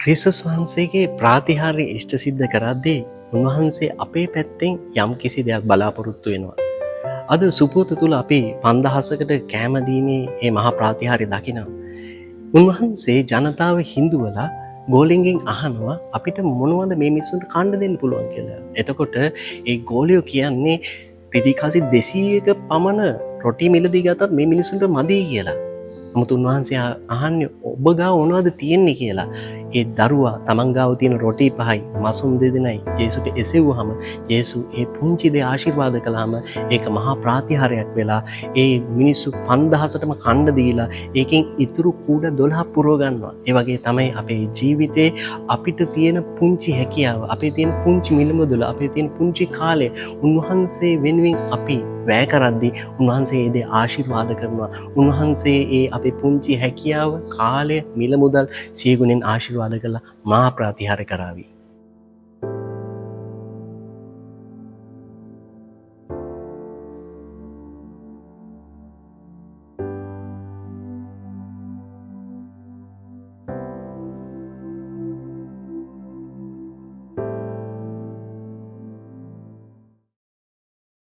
ක්‍රිස්තුස් වහන්සේගේ ප්‍රාතිහාර්ය ඉෂ්ට සිද්ධ කරද්දී උන්වහන්සේ අපේ පැත්තෙන් යම් කිසි දෙයක් බලාපොරොත්තු වෙනවා. අද සුපුත තුළ අපි 5000කට කෑම දීමේ මේ මහා ප්‍රාතිහාර්ය දකිනවා. උන්වහන්සේ ජනතාව හිඳුවලා ගෝලින්ගෙන් අහනවා අපිට මොනවද මේ මිනිස්සුන්ට කන්න දෙන්න පුළුවන් කියලා. එතකොට ඒ ගෝලියෝ කියන්නේ රිදිකාසි 200ක පමණ රොටි මිලදී ගත්තත් මේ මිනිස්සුන්ට මදි කියලා. නමුත් උන්වහන්සේ අහන්නේ ඔබ ගාව මොනවද තියෙන්නේ කියලා. ඒ දරුවා තමන් ගාව තියෙන රොටි 5යි මසුන් 2 දෙනයි ජේසුට එසෙව්වහම ජේසු ඒ පුංචි දේ ආශිර්වාද කළාම ඒක මහා ප්‍රාතිහාර්යයක් වෙලා ඒ මිනිස්සු 5000ටම කන්න දීලා ඒකෙන් ඉතුරු කූඩ 12 පුරව ගන්නවා. ඒ වගේ තමයි අපේ ජීවිතේ අපිට තියෙන පුංචි හැකියාව, අපේ තියෙන පුංචි මිලමුදල, අපේ තියෙන පුංචි කාලය උන්වහන්සේ වෙනුවෙන් අපි වැය කරද්දී උන්වහන්සේ ඒ දේ ආශිර්වාද කරනවා. උන්වහන්සේ ඒ අපේ පුංචි හැකියාව, කාලය, මිල මුදල් සියගුණෙන් ආශිර්වාද කරලා මහා ප්‍රාතිහාර්ය කරાવી.